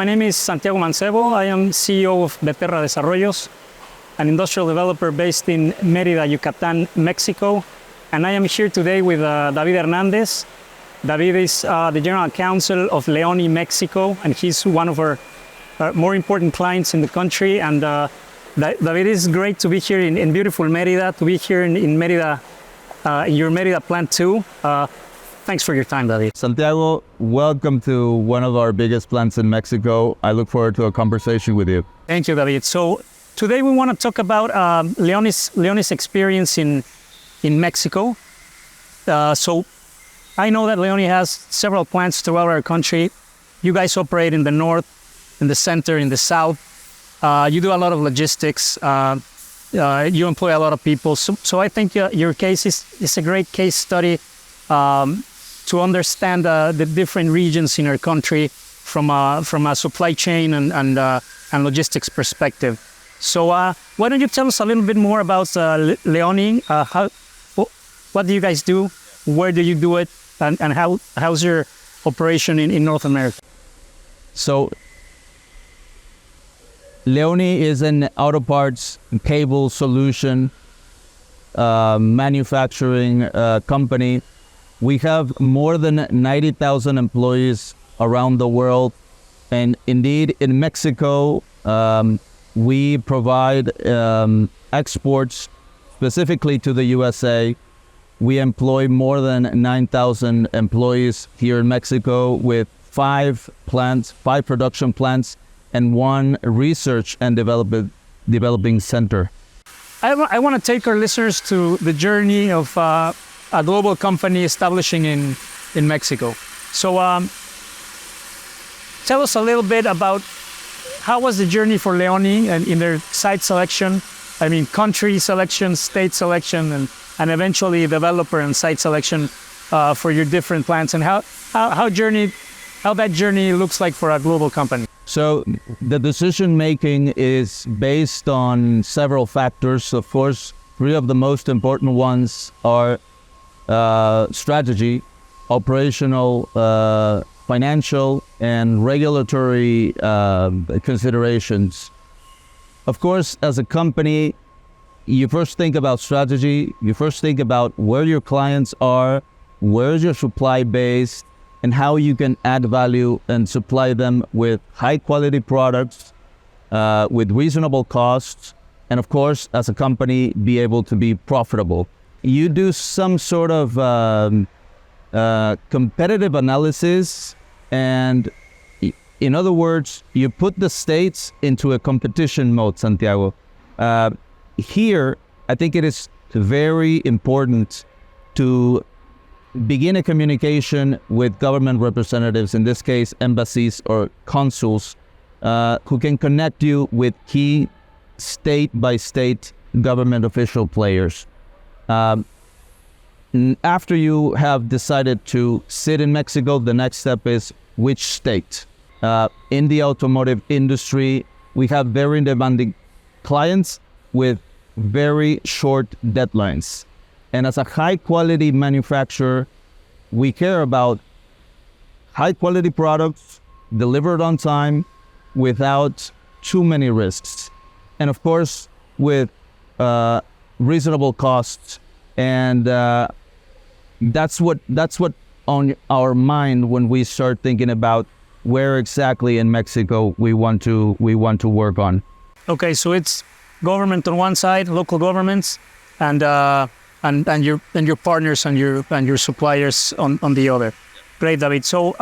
my name is Santiago Mancebo. I am CEO of Bterra Desarrollos, an industrial developer based in Mérida, Yucatán, Mexico. And I am here today with David Hernández. David is the General Counsel of Leoni, Mexico, and he's one of our more important clients in the country. And David, it's great to be here in beautiful Mérida, to be here in Mérida, in your Mérida plant too. Thanks for your time, David. Santiago, welcome to one of our biggest plants in Mexico. I look forward to a conversation with you. Thank you, David. So today we want to talk about Leoni's experience in Mexico. So I know that Leoni has several plants throughout our country. You guys operate in the north, in the center, in the south. You do a lot of logistics. You employ a lot of people. So I think your case is a great case study to understand the different regions in our country from a supply chain and logistics perspective. So why don't you tell us a little bit more about Leoni? What do you guys do? Where do you do it? And how's your operation in North America? So Leoni is an auto parts cable solution manufacturing company. We have more than 90,000 employees around the world. And indeed, in Mexico, we provide exports specifically to the USA. We employ more than 9,000 employees here in Mexico with 5 production plants, and 1 research and developing center. I want to take our listeners to the journey of a global company establishing in Mexico. So tell us a little bit about how was the journey for Leoni and in their site selection, country selection, state selection, and eventually developer and site selection for your different plants, and how that journey looks like for a global company. So the decision making is based on several factors. Of course, 3 of the most important ones are strategy, operational, financial, and regulatory considerations. Of course, as a company, you first think about strategy, you first think about where your clients are, where's your supply base, and how you can add value and supply them with high quality products, with reasonable costs, and of course, as a company, be able to be profitable. You do some sort of competitive analysis, and in other words, you put the states into a competition mode, Santiago. Here, I think it is very important to begin a communication with government representatives, in this case, embassies or consuls, who can connect you with key state-by-state government official players. After you have decided to sit in Mexico, the next step is which state. In the automotive industry, we have very demanding clients with very short deadlines. And as a high-quality manufacturer, we care about high-quality products delivered on time without too many risks. And of course, with reasonable costs. And that's what on our mind when we start thinking about where exactly in Mexico we want to work on. Okay, so it's government on one side, local governments, and your partners and your suppliers on the other. Great, David. So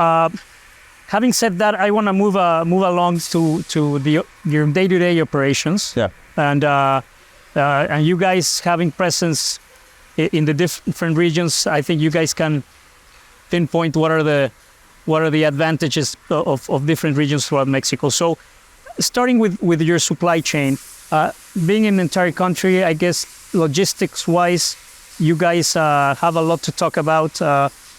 having said that, I want to move along to your day-to-day operations. Yeah. And you guys having presence in the different regions, I think you guys can pinpoint what are the advantages of different regions throughout Mexico. So starting with your supply chain, being in the entire country, I guess logistics-wise, you guys have a lot to talk about,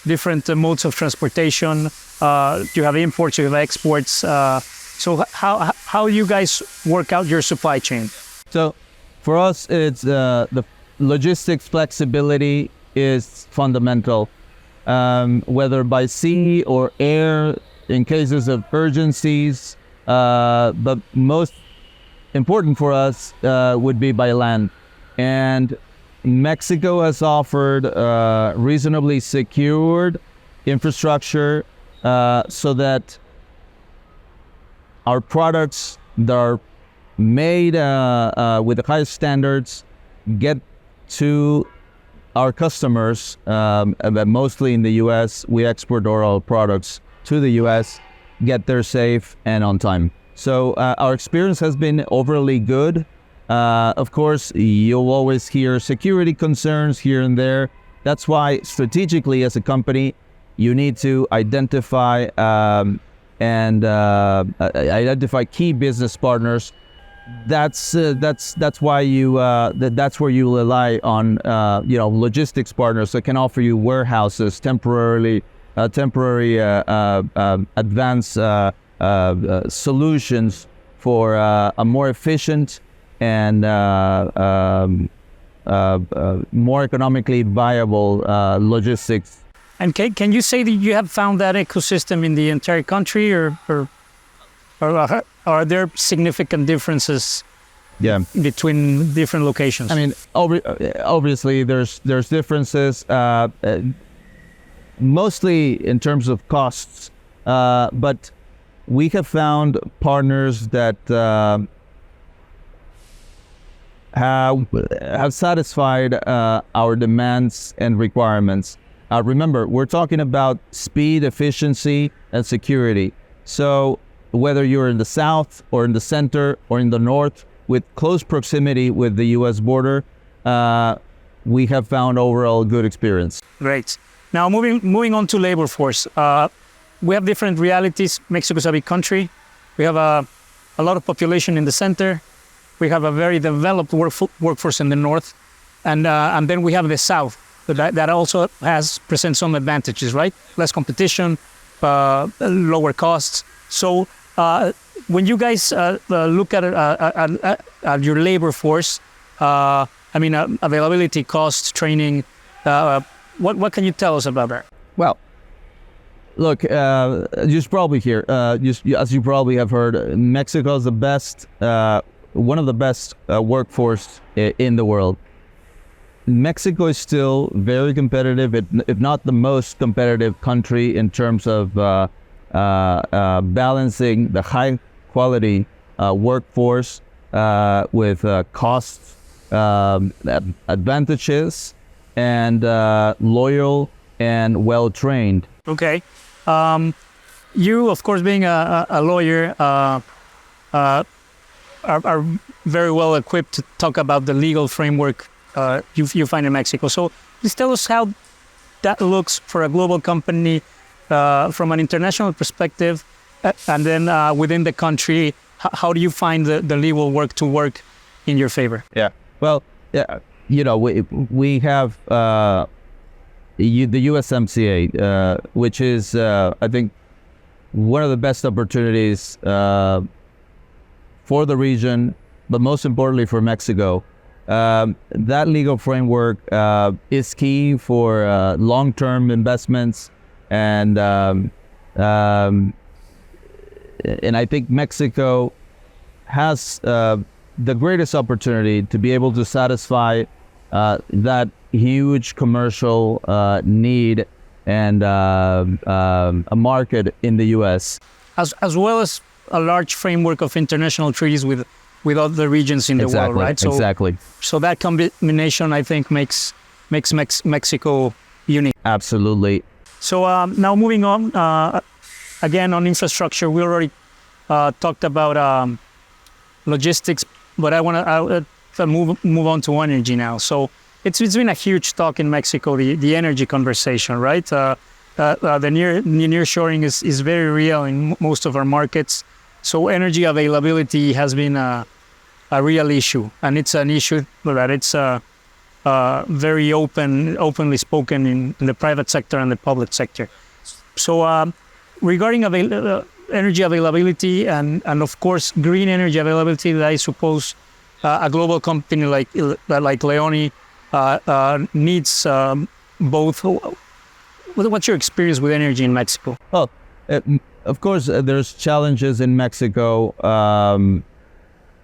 different modes of transportation. You have imports, you have exports. So how you guys work out your supply chain? So for us, it's the logistics flexibility is fundamental, whether by sea or air, in cases of urgencies, but most important for us would be by land. And Mexico has offered reasonably secured infrastructure so that our products that are made with the highest standards get to our customers, mostly in the U.S. We export oral products to the U.S., get there safe and on time. So our experience has been overly good. Of course, you'll always hear security concerns here and there. That's why strategically as a company, you need to identify identify key business partners. That's why you that's where you rely on logistics partners that can offer you warehouses, temporary advanced solutions for a more efficient and more economically viable logistics. And can you say that you have found that ecosystem in the entire country, or are there significant differences between different locations? I mean, obviously there's differences, mostly in terms of costs, but we have found partners that have satisfied our demands and requirements. Remember, we're talking about speed, efficiency, and security. So whether you're in the south or in the center or in the north, with close proximity with the U.S. border, we have found overall good experience. Great. Now moving on to labor force. We have different realities. Mexico's a big country. We have a lot of population in the center. We have a very developed workforce in the north, and then we have the south. That also presents some advantages, right? Less competition, lower costs. So when you guys look at your labor force, availability, costs, training, what can you tell us about that? Well, look, you probably hear, as you probably have heard, Mexico is the best, one of the best workforce in the world. Mexico is still very competitive, if not the most competitive country in terms of balancing the high quality workforce with cost advantages and loyal and well-trained. Okay. You, of course, being a lawyer, are very well equipped to talk about the legal framework you find in Mexico. So please tell us how that looks for a global company from an international perspective, and then within the country, how do you find the legal work to work in your favor? Yeah. Well, yeah. We have the USMCA, which is, I think, one of the best opportunities for the region, but most importantly for Mexico. That legal framework is key for long-term investments, and I think Mexico has the greatest opportunity to be able to satisfy that huge commercial need and a market in the U.S. As well as a large framework of international treaties with other regions in the world, right? So, exactly. So that combination, I think, makes Mexico unique. Absolutely. So now moving on, again on infrastructure, we already talked about logistics, but I want to move on to energy now. So it's been a huge talk in Mexico, the energy conversation, right? The nearshoring is very real in most of our markets. So energy availability has been a real issue, and it's an issue that it's very openly spoken in the private sector and the public sector. So regarding energy availability and of course green energy availability, that I suppose a global company like Leoni needs both. What's your experience with energy in Mexico? Well, of course, there's challenges in Mexico,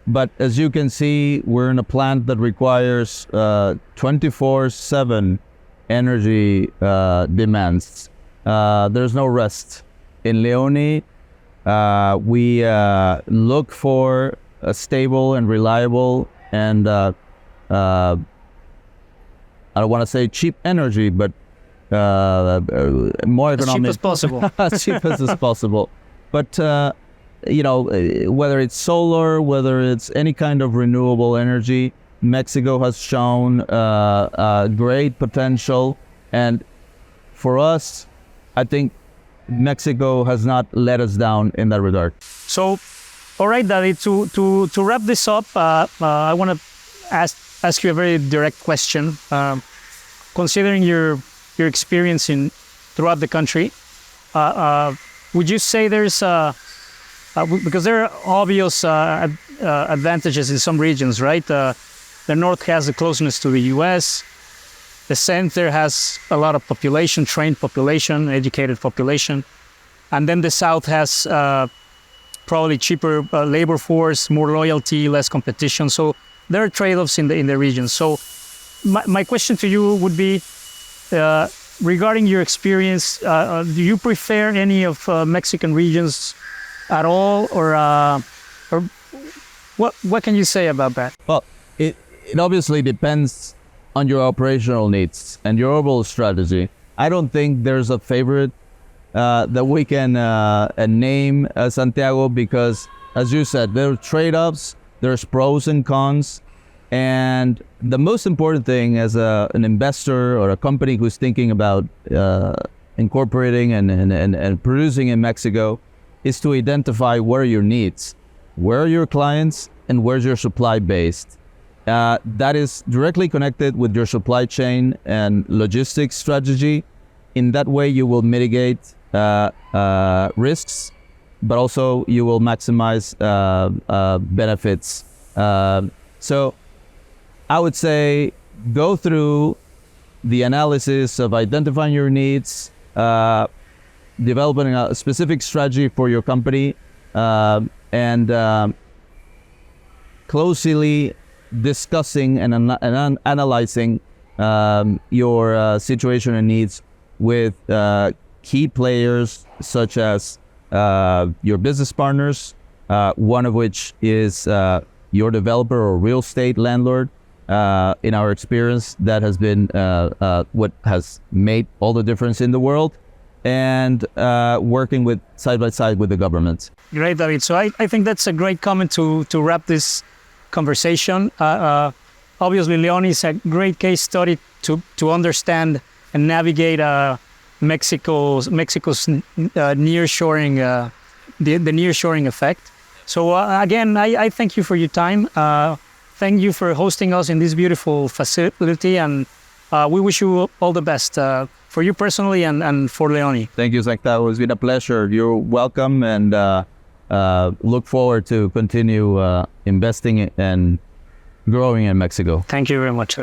but as you can see, we're in a plant that requires 24/7 energy demands. There's no rest. In Leoni, we look for a stable and reliable and I don't want to say cheap energy, but more economic. As cheap as possible. As cheap as possible. But, whether it's solar, whether it's any kind of renewable energy, Mexico has shown great potential. And for us, I think Mexico has not let us down in that regard. So, all right, Daddy, to wrap this up, I want to ask you a very direct question. Considering your experience throughout the country, would you say there's because there are obvious advantages in some regions, right? The north has the closeness to the U.S. The center has a lot of population, trained population, educated population, and then the south has probably cheaper labor force, more loyalty, less competition. So there are trade-offs in the region. So my question to you would be, regarding your experience, do you prefer any of Mexican regions at all, or what can you say about that? Well, it obviously depends on your operational needs and your overall strategy. I don't think there's a favorite that we can name Santiago, because, as you said, there are trade-offs, there's pros and cons, and the most important thing as an investor or a company who's thinking about incorporating and producing in Mexico is to identify what are your needs, where are your clients, and where's your supply based. That is directly connected with your supply chain and logistics strategy. In that way, you will mitigate risks, but also you will maximize benefits. So I would say go through the analysis of identifying your needs, developing a specific strategy for your company, and closely discussing and analyzing your situation and needs with key players such as your business partners, one of which is your developer or real estate landlord. In our experience, that has been what has made all the difference in the world, and working with side by side with the government. Great, David. So I think that's a great comment to wrap this conversation. Obviously, Leoni is a great case study to understand and navigate Mexico's nearshoring, the nearshoring effect. So again, I thank you for your time. Thank you for hosting us in this beautiful facility, and we wish you all the best for you personally and for Leoni. Thank you, Santiago. It's been a pleasure. You're welcome, and look forward to continue investing and growing in Mexico. Thank you very much.